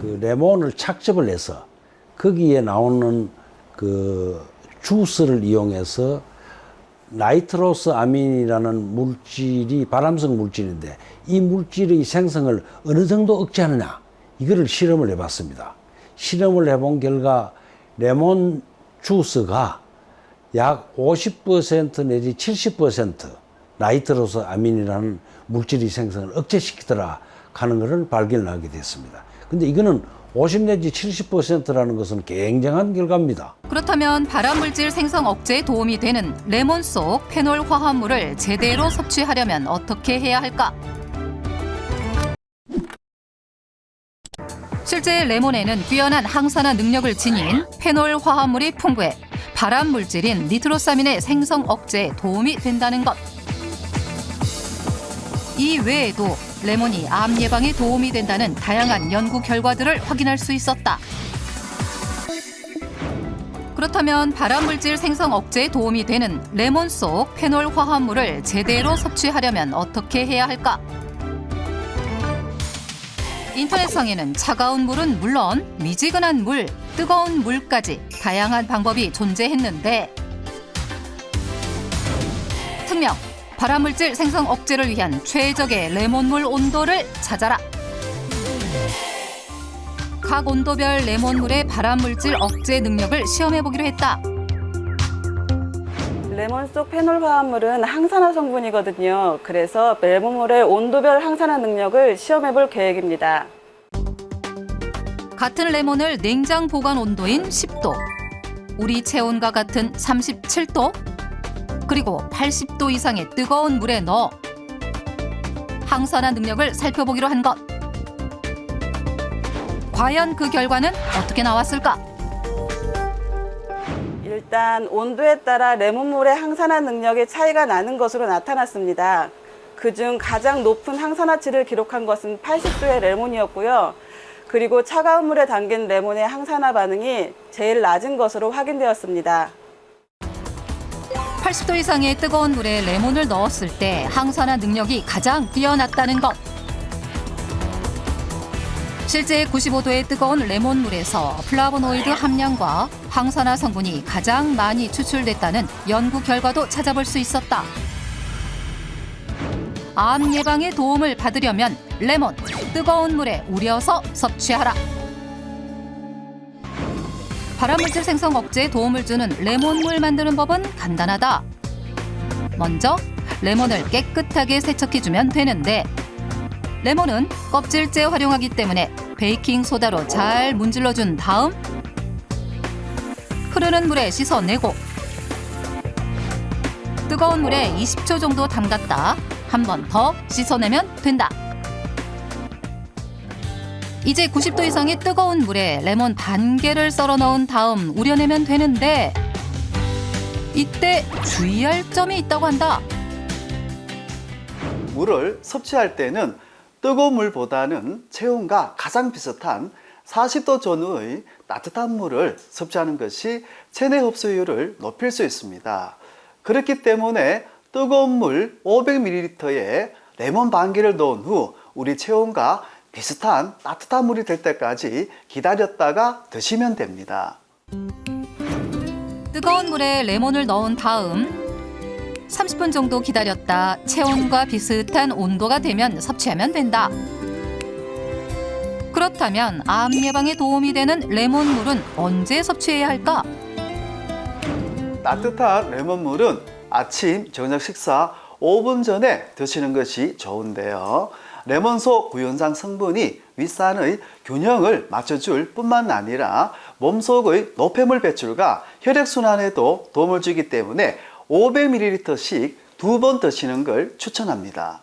그 레몬을 착즙을 해서 거기에 나오는 그 주스를 이용해서 나이트로스 아민이라는 물질이 발암성 물질인데 이 물질의 생성을 어느 정도 억제하느냐 이거를 실험을 해봤습니다. 실험을 해본 결과 레몬 주스가 약 50% 내지 70% 나이트로스 아민이라는 물질의 생성을 억제시키더라 하는 것을 발견하게 됐습니다. 근데 이거는 50 내지 70%라는 것은 굉장한 결과입니다. 그렇다면 발암물질 생성 억제에 도움이 되는 레몬 속 페놀 화합물을 제대로 섭취하려면 어떻게 해야 할까? 실제 레몬에는 뛰어난 항산화 능력을 지닌 페놀 화합물이 풍부해 발암물질인 니트로사민의 생성 억제에 도움이 된다는 것. 이 외에도 레몬이 암 예방에 도움이 된다는 다양한 연구 결과들을 확인할 수 있었다. 그렇다면 발암물질 생성 억제에 도움이 되는 레몬 속 페놀 화합물을 제대로 섭취하려면 어떻게 해야 할까? 인터넷상에는 차가운 물은 물론 미지근한 물, 뜨거운 물까지 다양한 방법이 존재했는데 특명 발암물질 생성 억제를 위한 최적의 레몬물 온도를 찾아라. 각 온도별 레몬물의 발암물질 억제 능력을 시험해보기로 했다. 레몬 속 페놀 화합물은 항산화 성분이거든요. 그래서 레몬물의 온도별 항산화 능력을 시험해볼 계획입니다. 같은 레몬을 냉장 보관 온도인 10도, 우리 체온과 같은 37도, 그리고 80도 이상의 뜨거운 물에 넣어 항산화 능력을 살펴보기로 한 것. 과연 그 결과는 어떻게 나왔을까? 일단 온도에 따라 레몬물의 항산화 능력의 차이가 나는 것으로 나타났습니다. 그중 가장 높은 항산화치를 기록한 것은 80도의 레몬이었고요. 그리고 차가운 물에 담긴 레몬의 항산화 반응이 제일 낮은 것으로 확인되었습니다. 80도 이상의 뜨거운 물에 레몬을 넣었을 때 항산화 능력이 가장 뛰어났다는 것. 실제 95도의 뜨거운 레몬물에서 플라보노이드 함량과 항산화 성분이 가장 많이 추출됐다는 연구 결과도 찾아볼 수 있었다. 암 예방에 도움을 받으려면 레몬, 뜨거운 물에 우려서 섭취하라. 발암물질 생성 억제에 도움을 주는 레몬물 만드는 법은 간단하다. 먼저 레몬을 깨끗하게 세척해주면 되는데 레몬은 껍질째 활용하기 때문에 베이킹소다로 잘 문질러준 다음 흐르는 물에 씻어내고 뜨거운 물에 20초 정도 담갔다 한 번 더 씻어내면 된다. 이제 90도 이상의 뜨거운 물에 레몬 반 개를 썰어 넣은 다음 우려내면 되는데 이때 주의할 점이 있다고 한다. 물을 섭취할 때는 뜨거운 물보다는 체온과 가장 비슷한 40도 전후의 따뜻한 물을 섭취하는 것이 체내 흡수율을 높일 수 있습니다. 그렇기 때문에 뜨거운 물 500ml에 레몬 반 개를 넣은 후 우리 체온과 비슷한 따뜻한 물이 될 때까지 기다렸다가 드시면 됩니다. 뜨거운 물에 레몬을 넣은 다음 30분 정도 기다렸다 체온과 비슷한 온도가 되면 섭취하면 된다. 그렇다면 암 예방에 도움이 되는 레몬물은 언제 섭취해야 할까? 따뜻한 레몬물은 아침, 저녁 식사 5분 전에 드시는 것이 좋은데요. 레몬 속 구연산 성분이 윗산의 균형을 맞춰줄 뿐만 아니라 몸속의 노폐물 배출과 혈액순환에도 도움을 주기 때문에 500ml씩 2번 드시는 걸 추천합니다.